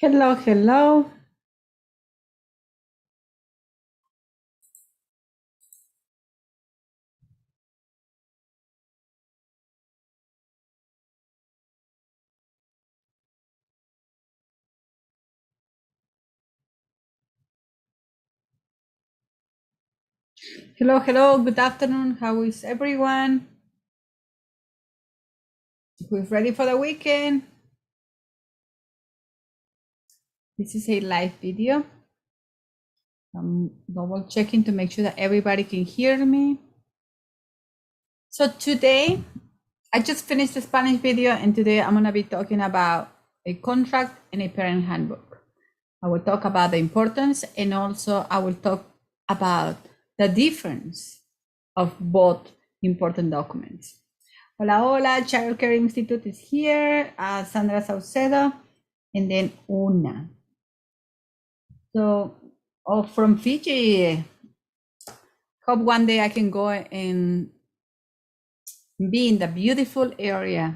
Hello, hello. Hello, hello. Good afternoon. How is everyone? Who's ready for the weekend? This is a live video. I'm double checking to make sure that everybody can hear me. So today, I just finished the Spanish video, and today I'm going to be talking about a contract and a parent handbook. I will talk about the importance, and also I will talk about the difference of both important documents. Hola, hola, Child Care Institute is here, Sandra Saucedo, and then Una. So, from Fiji, hope one day I can go and be in the beautiful area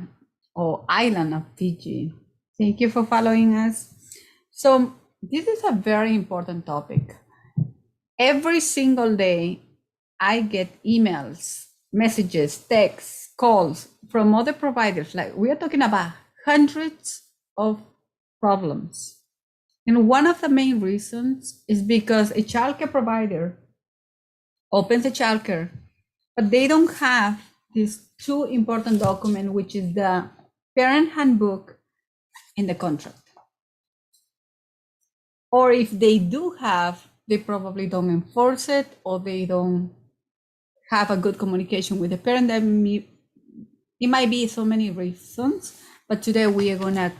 or island of Fiji. Thank you for following us. So, this is a very important topic. Every single day, I get emails, messages, texts, calls from other providers. Like, we are talking about hundreds of problems. And one of the main reasons is because a childcare provider opens a childcare, but they don't have these two important documents, which is the parent handbook and the contract. Or if they do have, they probably don't enforce it, or they don't have a good communication with the parent. It might be so many reasons, but today we are going to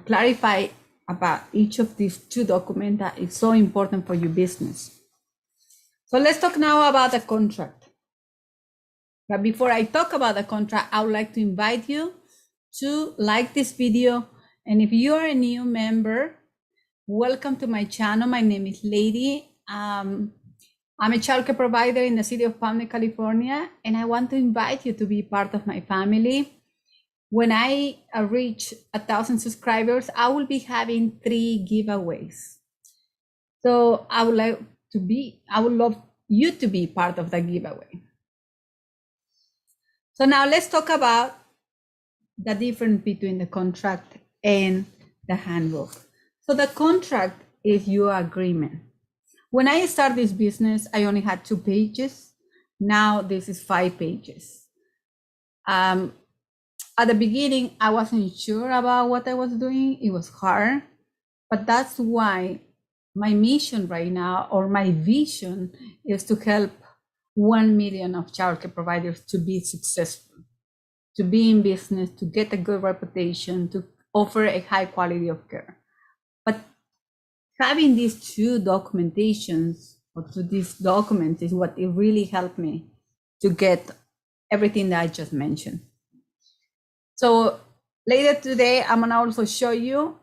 clarify about each of these two documents that is so important for your business. So let's talk now about the contract. But before I talk about the contract, I would like to invite you to like this video. And if you are a new member, welcome to my channel. My name is Lady. I'm a childcare provider in the city of Palm, California, and I want to invite you to be part of my family. When I reach 1,000 subscribers, I will be having 3 giveaways. So I would love you to be part of the giveaway. So now let's talk about the difference between the contract and the handbook. So the contract is your agreement. When I started this business, I only had 2 pages. Now this is 5 pages. At the beginning, I wasn't sure about what I was doing. It was hard, but that's why my mission right now, or my vision, is to help 1 million of childcare providers to be successful, to be in business, to get a good reputation, to offer a high quality of care. But having these 2 documentations, or 2 these documents, is what it really helped me to get everything that I just mentioned. So later today, I'm gonna also show you,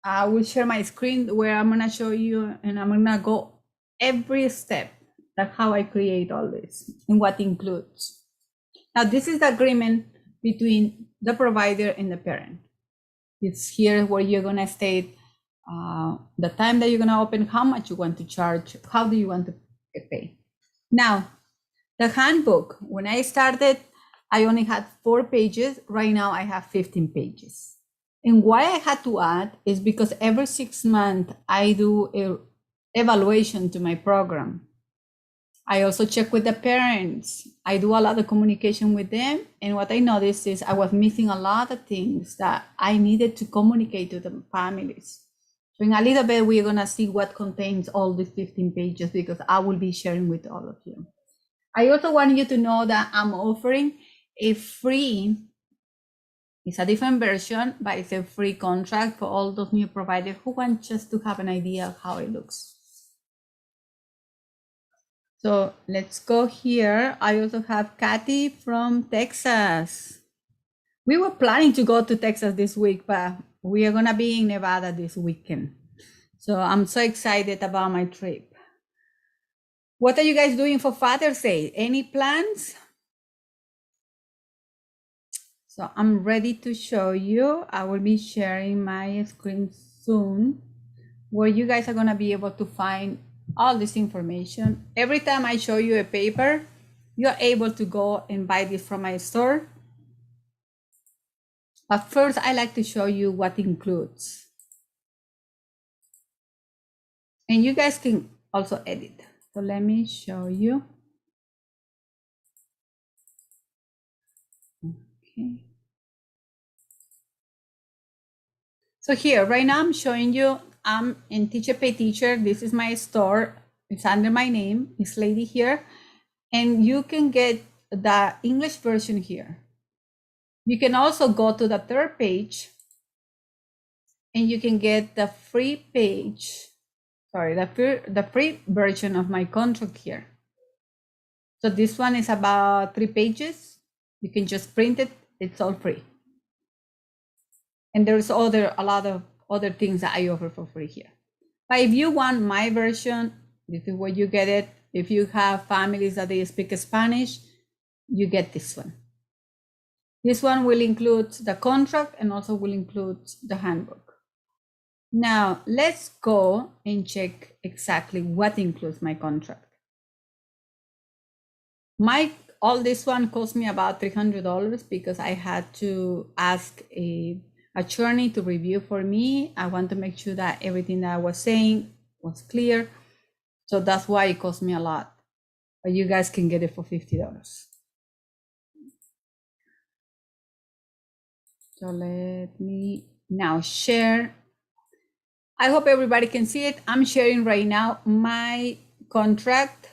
I will share my screen where I'm gonna show you, and I'm gonna go every step, like how I create all this and what includes. Now, this is the agreement between the provider and the parent. It's here where you're gonna state the time that you're gonna open, how much you want to charge, how do you want to pay. Now, the handbook, when I started, I only had 4 pages. Right now I have 15 pages. And why I had to add is because every 6 months I do an evaluation to my program. I also check with the parents. I do a lot of communication with them. And what I noticed is I was missing a lot of things that I needed to communicate to the families. So in a little bit, we're gonna see what contains all these 15 pages, because I will be sharing with all of you. I also want you to know that I'm offering a free, it's a different version, but it's a free contract for all those new providers who want just to have an idea of how it looks. So let's go here. I also have Kathy from Texas. We were planning to go to Texas this week, but we are gonna be in Nevada this weekend. So I'm so excited about my trip. What are you guys doing for Father's Day? Any plans? So I'm ready to show you. I will be sharing my screen soon where you guys are going to be able to find all this information. Every time I show you a paper, you're able to go and buy this from my store. But first, I like to show you what it includes. And you guys can also edit. So let me show you. Okay. So here, right now I'm showing you, I'm in TpT Teacher. This is my store. It's under my name, this lady here. And you can get the English version here. You can also go to the third page and you can get the free page, sorry, the free version of my contract here. So this one is about 3 pages. You can just print it, it's all free. And there's a lot of other things that I offer for free here. But if you want my version, this is where you get it. If you have families that they speak Spanish, you get this one. This one will include the contract and also will include the handbook. Now let's go and check exactly what includes my contract. All this one cost me about $300 because I had to ask a attorney to review for me. I want to make sure that everything that I was saying was clear. So that's why it cost me a lot. But you guys can get it for $50. So let me now share. I hope everybody can see it. I'm sharing right now my contract.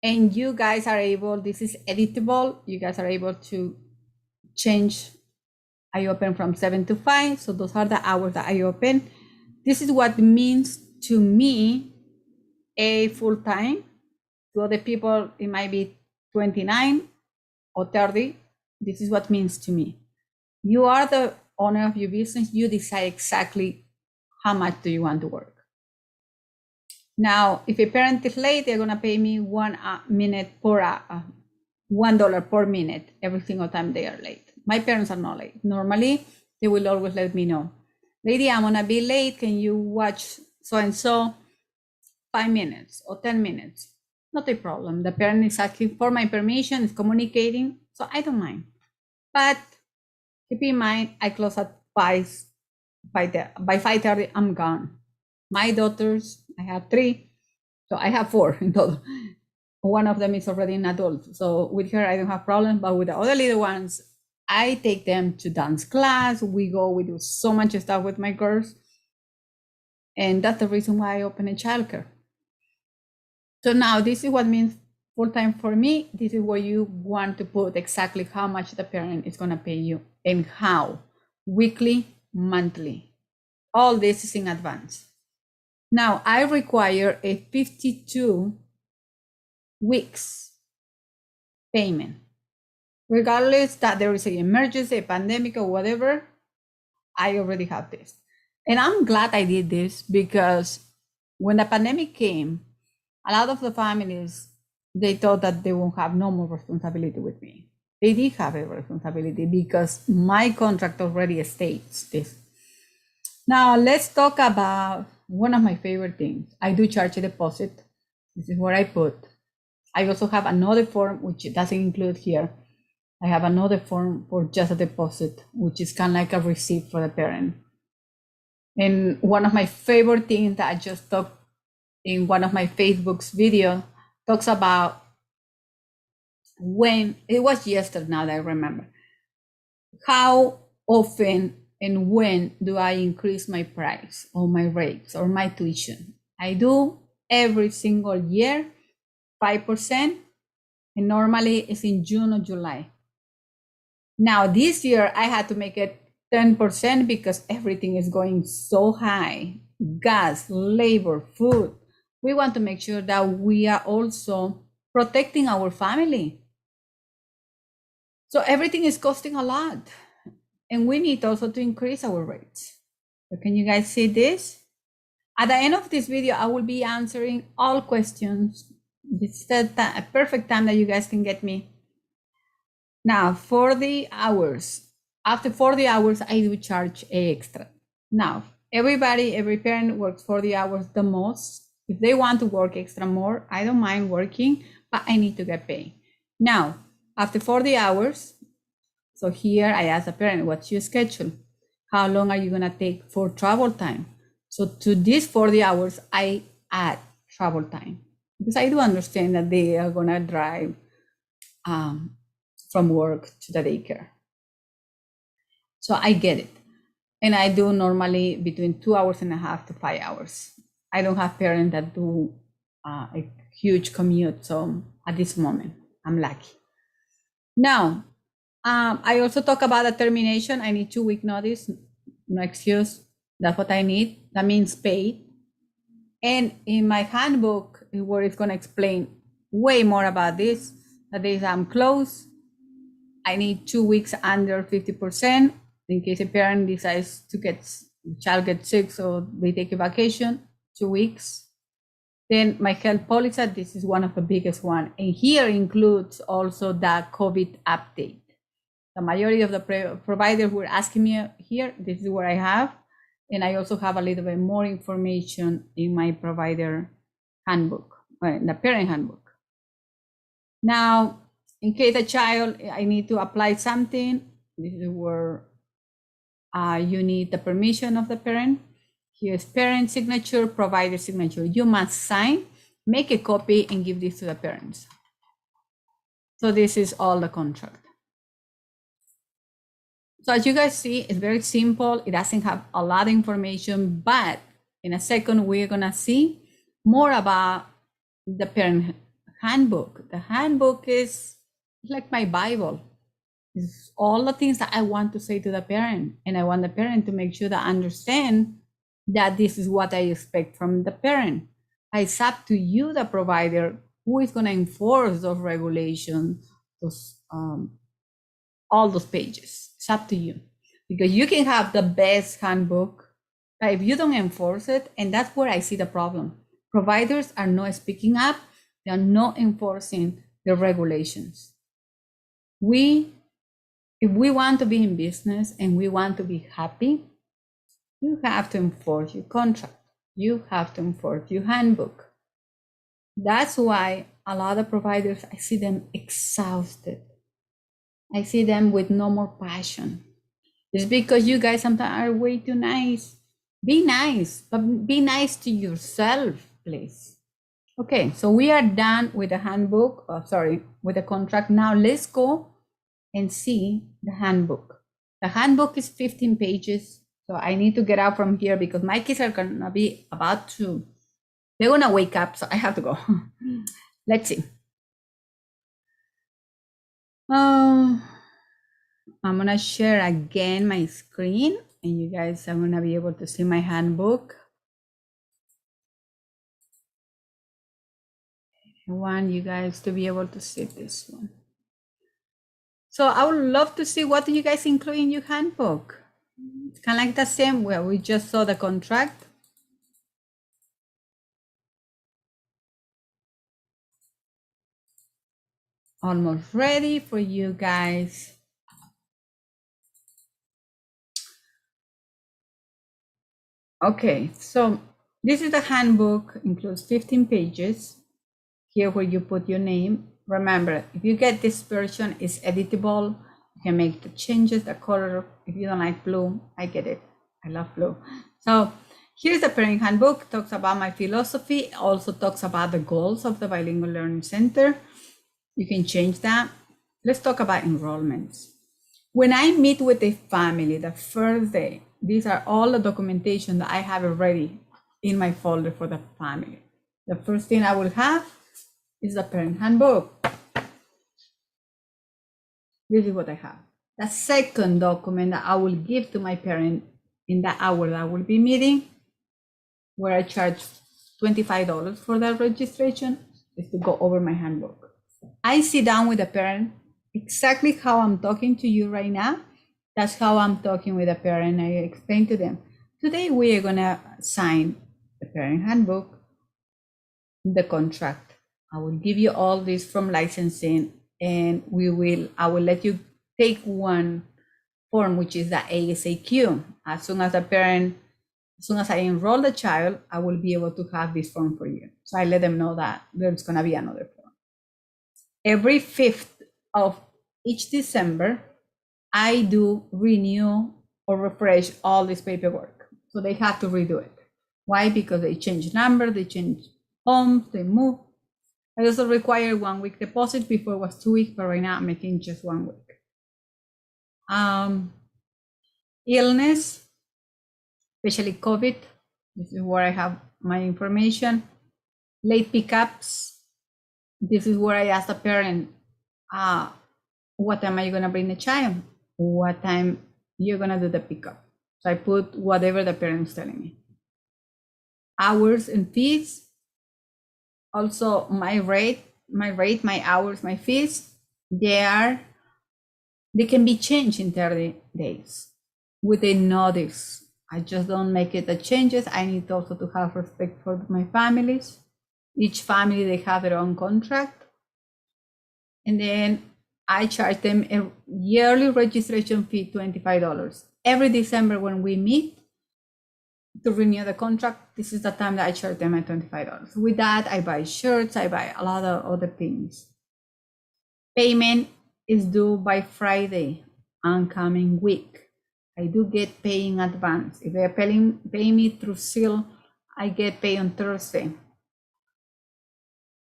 And you guys are able, this is editable. You guys are able to change. I open from 7 to 5. So those are the hours that I open. This is what means to me a full time. To other people, it might be 29 or 30. This is what it means to me. You are the owner of your business. You decide exactly how much do you want to work. Now, if a parent is late, they're gonna pay me $1 per minute every single time they are late. My parents are not late. Normally, they will always let me know, lady, I'm gonna be late. Can you watch so-and-so 5 minutes or 10 minutes? Not a problem. The parent is asking for my permission, is communicating, so I don't mind. But keep in mind, I close at 5. By 5:30, I'm gone. My daughters, I have 3, so I have 4 in total. One of them is already an adult, so with her I don't have problems, but with the other little ones, I take them to dance class. We do so much stuff with my girls, and that's the reason why I open a childcare. So now this is what means full-time for me. This is where you want to put exactly how much the parent is going to pay you and how, weekly, monthly. All this is in advance. Now I require a 52 weeks payment. Regardless that there is an emergency, a pandemic or whatever, I already have this. And I'm glad I did this because when the pandemic came, a lot of the families, they thought that they won't have no more responsibility with me. They did have a responsibility because my contract already states this. Now let's talk about one of my favorite things. I do charge a deposit. This is what I put. I also have another form, which doesn't include here. I have another form for just a deposit, which is kind of like a receipt for the parent. And one of my favorite things that I just talked in one of my Facebook's video talks about when, it was yesterday now that I remember, how often and when do I increase my price or my rates or my tuition? I do every single year, 5%, and normally it's in June or July. Now this year I had to make it 10% because everything is going so high. Gas, labor, food. We want to make sure that we are also protecting our family. So everything is costing a lot. And we need also to increase our rates. So can you guys see this? At the end of this video, I will be answering all questions. This is a perfect time that you guys can get me. Now, 40 hours. After 40 hours, I do charge extra. Now, every parent works 40 hours the most. If they want to work extra more, I don't mind working, but I need to get paid. Now, after 40 hours, so here I ask a parent, what's your schedule? How long are you gonna take for travel time? So to these 40 hours, I add travel time because I do understand that they are gonna drive from work to the daycare. So I get it. And I do normally between 2 hours and a half to 5 hours. I don't have parents that do a huge commute. So at this moment, I'm lucky. Now, I also talk about the termination. I need 2 week notice, no excuse. That's what I need. That means paid. And in my handbook, where it's going to explain way more about this, the days I'm closed, I need 2 weeks under 50% in case a parent decides to get the child gets sick, so they take a vacation, 2 weeks. Then my health policy, this is one of the biggest one, and here includes also the COVID update. The majority of the providers who are asking me here, this is what I have, and I also have a little bit more information in my provider handbook, the parent handbook. Now, in case a child, I need to apply something, this is where you need the permission of the parent. Here's parent signature, provider signature. You must sign, make a copy, and give this to the parents. So this is all the contract. So as you guys see, it's very simple. It doesn't have a lot of information, but in a second, we're gonna see more about the parent handbook. The handbook is like my Bible. It's all the things that I want to say to the parent, and I want the parent to make sure that I understand that this is what I expect from the parent. It's up to you, the provider, who is going to enforce those regulations, those all those pages. It's up to you, because you can have the best handbook, but if you don't enforce it, and that's where I see the problem. Providers are not speaking up. They are not enforcing the regulations. If we want to be in business and we want to be happy, you have to enforce your contract. You have to enforce your handbook. That's why a lot of providers, I see them exhausted. I see them with no more passion. It's because you guys sometimes are way too nice. Be nice, but be nice to yourself, please. Okay, so we are done with the handbook, with the contract. Now let's go and see the handbook. The handbook is 15 pages. So I need to get out from here because my kids are gonna be they're gonna wake up, so I have to go. Let's see. I'm gonna share again my screen, and you guys are gonna be able to see my handbook. I want you guys to be able to see this one. So I would love to see what do you guys include in your handbook. It's kind of like the same where we just saw the contract. Almost ready for you guys. Okay, so this is the handbook, includes 15 pages. Here where you put your name. Remember, if you get this version, it's editable. You can make the changes, the color. If you don't like blue, I get it. I love blue. So here's the parent handbook. Talks about my philosophy. Also talks about the goals of the Bilingual Learning Center. You can change that. Let's talk about enrollments. When I meet with a family the first day, these are all the documentation that I have already in my folder for the family. The first thing I will have is the parent handbook. This is what I have. The second document that I will give to my parent in the hour that I will be meeting, where I charge $25 for that registration, is to go over my handbook. I sit down with the parent exactly how I'm talking to you right now. That's how I'm talking with the parent. I explain to them, today we are gonna sign the parent handbook, the contract. I will give you all this from licensing, and I will let you take one form, which is the ASAQ. As soon as I enroll the child, I will be able to have this form for you. So I let them know that there's going to be another form. Every 5th of each December, I do renew or refresh all this paperwork. So they have to redo it. Why? Because they change number, they change homes, they move. I also require 1 week deposit. Before it was 2 weeks, but right now I'm making just 1 week. Illness, especially COVID. This is where I have my information. Late pickups. This is where I ask the parent, what time are you gonna bring the child? What time you're gonna do the pickup? So I put whatever the parent's telling me. Hours and fees. Also my rate, my hours, my fees, they can be changed in 30 days with a notice. I just don't make it the changes. I need also to have respect for my families. Each family, they have their own contract. And then I charge them a yearly registration fee, $25. Every December when we meet to renew the contract, this is the time that I charge them at $25. With that, I buy shirts, I buy a lot of other things. Payment is due by Friday, oncoming week. I do get paid in advance. If they're paying me through Seal, I get paid on Thursday.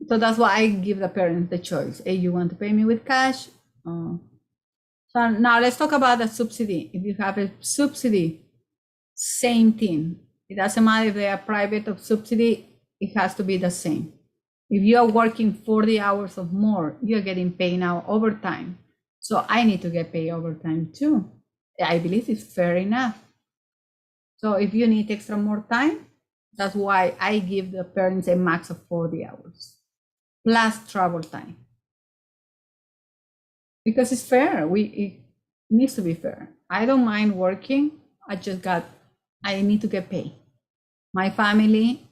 So that's why I give the parents the choice. Hey, you want to pay me with cash? So now let's talk about the subsidy. If you have a subsidy, same thing. It doesn't matter if they are private or subsidy, it has to be the same. If you are working 40 hours or more, you're getting paid now overtime. So I need to get paid overtime too. I believe it's fair enough. So if you need extra more time, that's why I give the parents a max of 40 hours plus travel time. Because it's fair. It needs to be fair. I don't mind working. I need to get paid. My family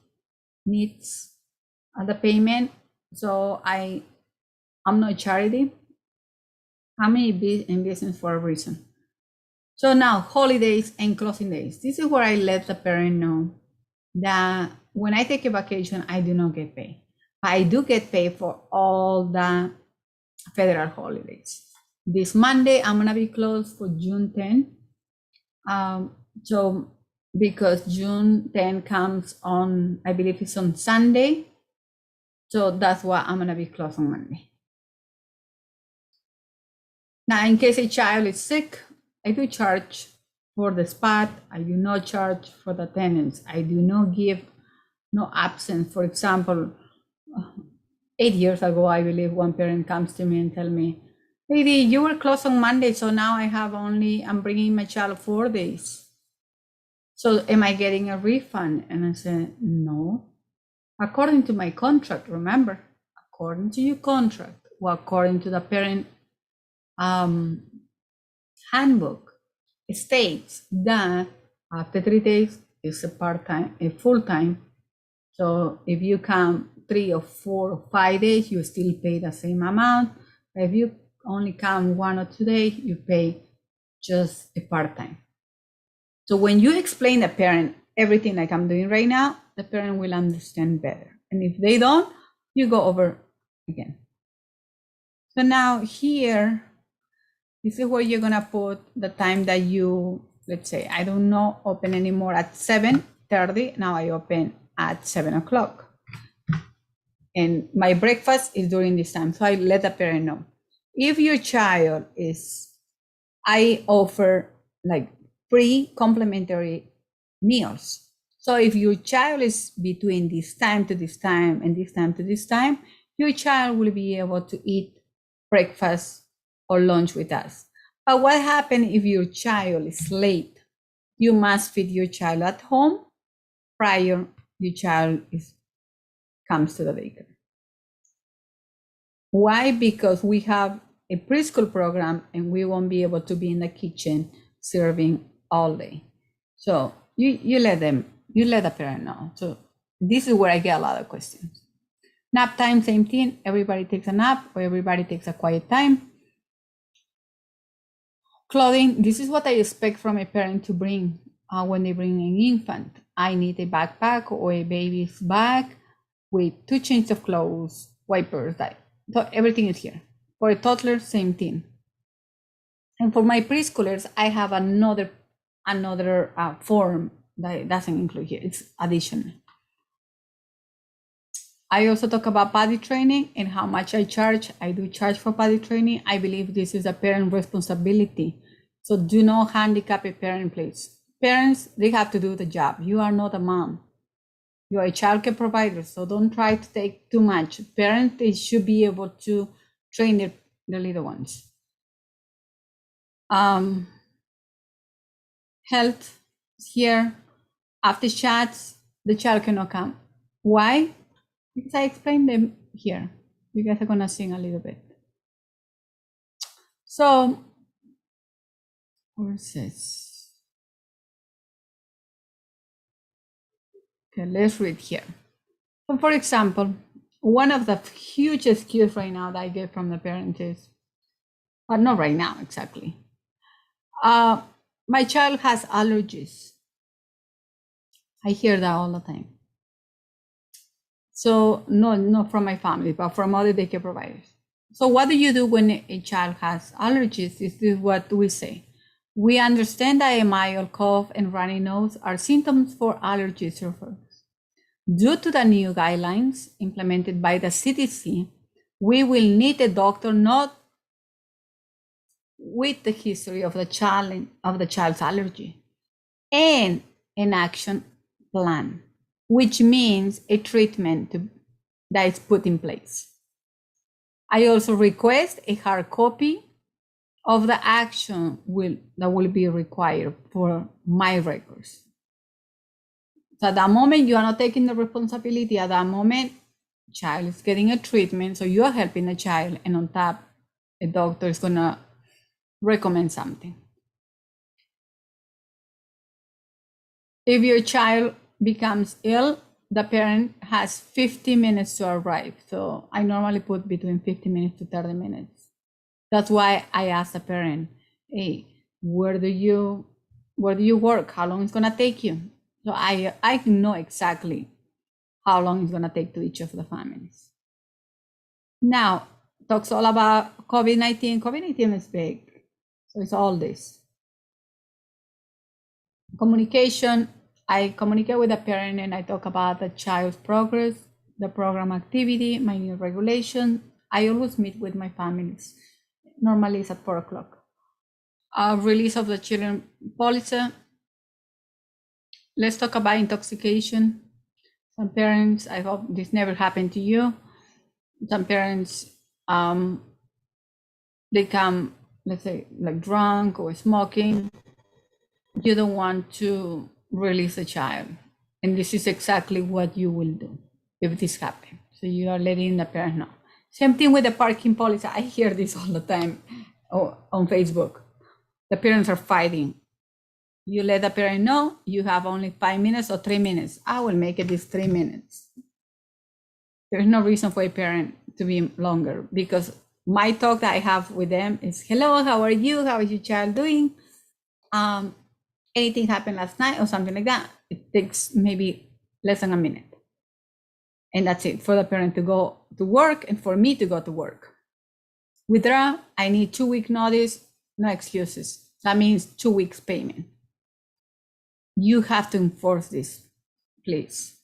needs the payment. So I'm not charity. I'm in business for a reason. So now holidays and closing days. This is where I let the parent know that when I take a vacation, I do not get paid. I do get paid for all the federal holidays. This Monday, I'm gonna be closed for June 10. So because June 10 comes on, I believe it's on Sunday. So that's why I'm gonna be closed on Monday. Now, in case a child is sick, I do charge for the spot. I do not charge for the attendance. I do not give no absence. For example, 8 years ago, I believe one parent comes to me and tell me, lady, you were closed on Monday, so now I'm bringing my child 4 days. So am I getting a refund? And I said, no. According to my contract, remember, according to your contract, or according to the parent handbook, it states that after 3 days is a full-time. So if you come 3 or 4 or 5 days, you still pay the same amount. If you only come 1 or 2 days, you pay just a part-time. So when you explain the parent everything like I'm doing right now, the parent will understand better. And if they don't, you go over again. So now here, this is where you're gonna put the time that you, let's say, I don't know, open anymore at 7:30. Now I open at 7 o'clock. And my breakfast is during this time. So I let the parent know. If your child I offer like free complimentary meals. So if your child is between this time to this time and this time to this time, your child will be able to eat breakfast or lunch with us. But what happens if your child is late? You must feed your child at home prior your child comes to the daycare. Why? Because we have a preschool program and we won't be able to be in the kitchen serving all day. So you let the parent know. So this is where I get a lot of questions. Nap time, same thing. Everybody takes a nap or everybody takes a quiet time. Clothing, this is what I expect from a parent to bring when they bring an infant. I need a backpack or a baby's bag with 2 changes of clothes, wipers, that. So everything is here. For a toddler, same thing. And for my preschoolers, I have another form that doesn't include here. It's additional. I also talk about potty training and how much I charge. I do charge for potty training. I believe this is a parent responsibility. So do not handicap a parent, please. Parents, they have to do the job. You are not a mom. You are a childcare provider, so don't try to take too much. Parents, they should be able to train their little ones. Health here. After chats, the child cannot come. Why? Because I explained them here. You guys are gonna sing a little bit. So, where's this? Okay, let's read here. So for example, one of the huge excuses right now that I get from the parents is, but not right now exactly. My child has allergies. I hear that all the time. So not from my family, but from other daycare providers. So what do you do when a child has allergies? This is what we say. We understand that a mild cough and runny nose are symptoms for allergy sufferers. Due to the new guidelines implemented by the CDC, we will need a doctor not with the history of the child's allergy and an action plan, which means a treatment that is put in place. I also request a hard copy of the action that will be required for my records. So at that moment, you are not taking the responsibility. At that moment, child is getting a treatment, so you are helping the child, and on top, a doctor is gonna recommend something. If your child becomes ill, the parent has 50 minutes to arrive. So I normally put between 50 minutes to 30 minutes. That's why I ask the parent, hey, where do you work? How long it's gonna take you? So I know exactly how long it's gonna take to each of the families. Now, talks all about COVID-19. COVID-19 is big. So it's all this. Communication, I communicate with the parent and I talk about the child's progress, the program activity, my new regulation. I always meet with my families. Normally it's at 4 o'clock. Release of the children policy. Let's talk about intoxication. Some parents, I hope this never happened to you. Some parents, they come, let's say, like drunk or smoking. You don't want to release a child. And this is exactly what you will do if this happens. So you are letting the parent know. Same thing with the parking policy. I hear this all the time on Facebook. The parents are fighting. You let the parent know you have only 5 minutes or 3 minutes. I will make it this 3 minutes. There's no reason for a parent to be longer, because my talk that I have with them is, hello, how are you? How is your child doing? Anything happened last night or something like that? It takes maybe less than a minute. And that's it for the parent to go to work and for me to go to work. Withdraw, I need 2 week notice, no excuses. That means 2 weeks payment. You have to enforce this, please.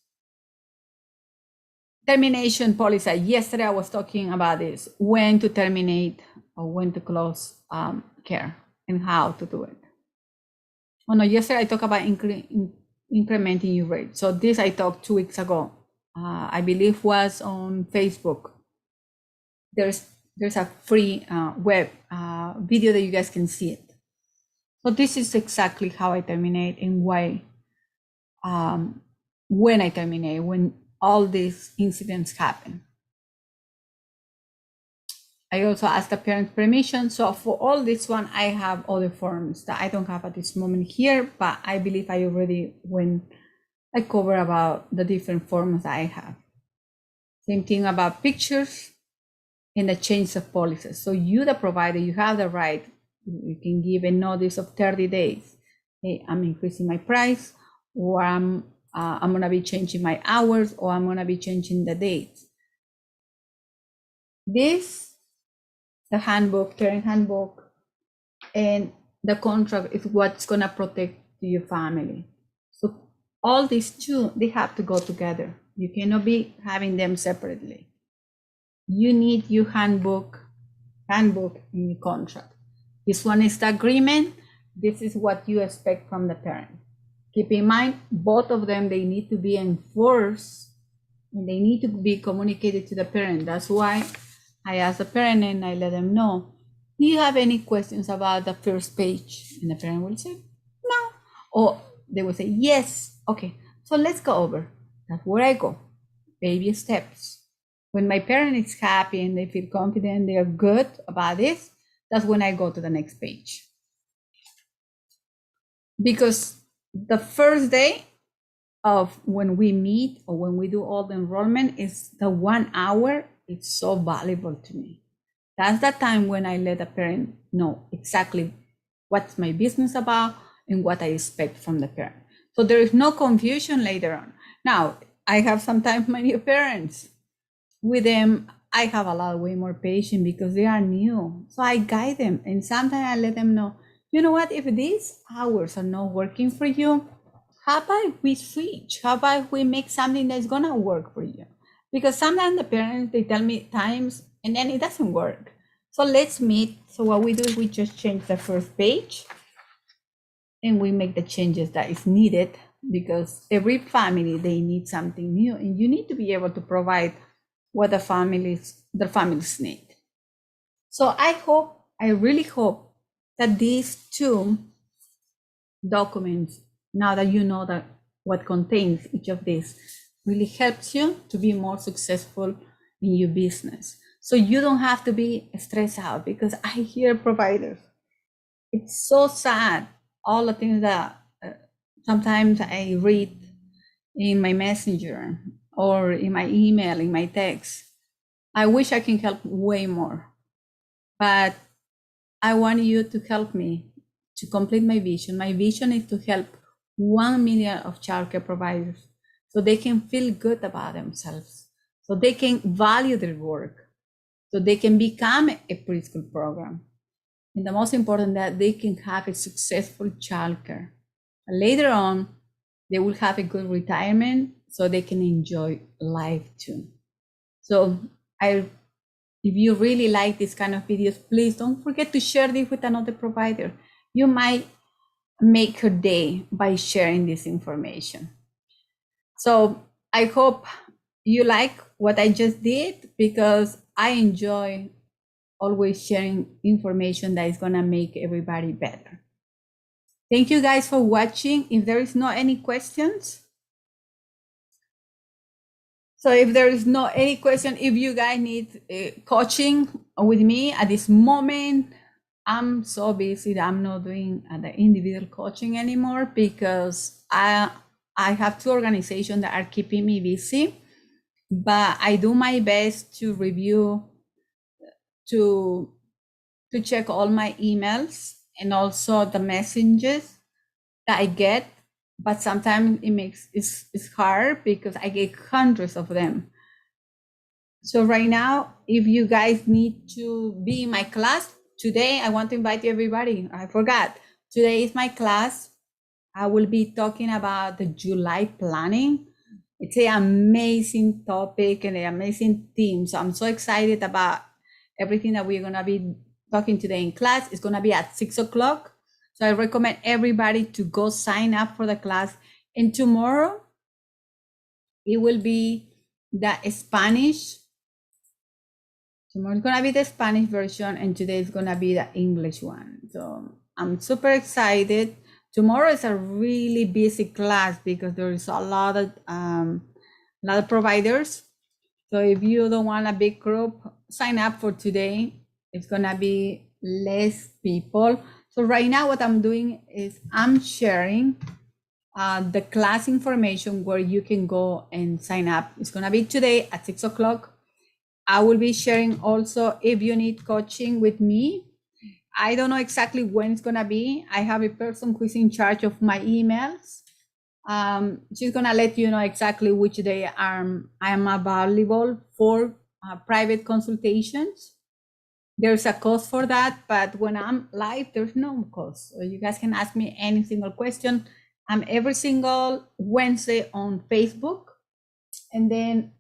Termination policy. Yesterday I was talking about this, when to terminate or when to close care and how to do it. Oh no, yesterday I talked about incrementing your rate. So this I talked 2 weeks ago. I believe was on Facebook. There's a free web video that you guys can see it. So this is exactly how I terminate and why, when I terminate, when all these incidents happen. I also ask the parent's permission. So for all this one, I have other forms that I don't have at this moment here, but I believe I already I cover about the different forms I have. Same thing about pictures and the change of policies. So you, the provider, you have the right You can give a notice of 30 days. Hey, I'm increasing my price, or I'm gonna be changing my hours, or I'm gonna be changing the dates. This, the handbook, parent handbook, and the contract is what's gonna protect your family. So all these two, they have to go together. You cannot be having them separately. You need your handbook and your contract. This one is the agreement. This is what you expect from the parent. Keep in mind, both of them, they need to be enforced and they need to be communicated to the parent. That's why I ask the parent and I let them know, do you have any questions about the first page? And the parent will say, no. Or they will say, yes. Okay, so let's go over. That's where I go. Baby steps. When my parent is happy and they feel confident, they are good about this, that's when I go to the next page. Because the first day of when we meet or when we do all the enrollment is the 1 hour. It's so valuable to me. That's the time when I let the parent know exactly what's my business about and what I expect from the parent. So there is no confusion later on. Now, I have sometimes my new parents. With them, I have a lot way more patience because they are new. So I guide them, and sometimes I let them know, you know what, if these hours are not working for you, how about we switch? How about we make something that's gonna work for you? Because sometimes the parents, they tell me times and then it doesn't work. So let's meet. So what we do is we just change the first page and we make the changes that is needed, because every family, they need something new, and you need to be able to provide what the families need. So I really hope that these two documents, now that you know that what contains each of these, really helps you to be more successful in your business. So you don't have to be stressed out, because I hear providers, it's so sad, all the things that sometimes I read in my messenger or in my email, in my text. I wish I can help way more, but I want you to help me to complete my vision. My vision is to help 1 million of childcare providers so they can feel good about themselves, so they can value their work, so they can become a preschool program. And the most important, that they can have a successful childcare. Later on, they will have a good retirement so they can enjoy life too. So if you really like this kind of videos, please don't forget to share this with another provider. You might make her day by sharing this information. So I hope you like what I just did, because I enjoy always sharing information that is gonna make everybody better. Thank you guys for watching. If there is no any questions, so if there is no any question, if you guys need coaching with me at this moment, I'm so busy that I'm not doing the individual coaching anymore, because I have two organizations that are keeping me busy, but I do my best to review, to check all my emails and also the messages that I get. But sometimes it's hard because I get hundreds of them. So right now, if you guys need to be in my class today, I want to invite everybody. I forgot, today is my class. I will be talking about the July planning. It's an amazing topic and an amazing theme. So I'm so excited about everything that we're gonna be talking today in class. It's gonna be at 6 o'clock. So I recommend everybody to go sign up for the class. And tomorrow, it will be the Spanish. Tomorrow is gonna be the Spanish version, and today is gonna be the English one. So I'm super excited. Tomorrow is a really busy class because there is a lot of providers. So if you don't want a big group, sign up for today. It's gonna be less people. So right now what I'm doing is I'm sharing the class information where you can go and sign up. It's gonna be today at 6 o'clock. I will be sharing also, if you need coaching with me, I don't know exactly when it's gonna be. I have a person who is in charge of my emails. She's gonna let you know exactly which day I am available for private consultations. There's a cost for that, but when I'm live, there's no cost. So you guys can ask me any single question. I'm every single Wednesday on Facebook, and then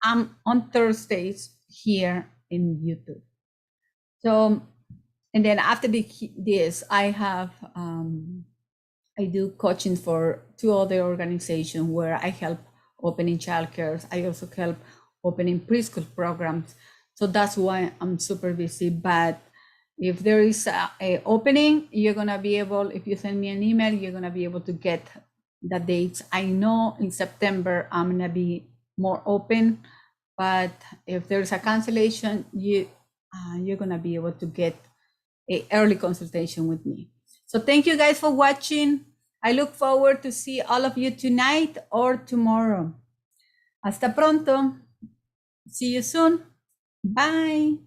I'm on Thursdays here in YouTube. So, and then after this, I have I do coaching for 2 other organizations where I help opening childcare. I also help opening preschool programs. So that's why I'm super busy. But if there is a opening, you're gonna be able, if you send me an email, you're gonna be able to get the dates. I know in September I'm gonna be more open, but if there's a cancellation, you're gonna be able to get an early consultation with me. So thank you guys for watching. I look forward to see all of you tonight or tomorrow. Hasta pronto. See you soon. Bye.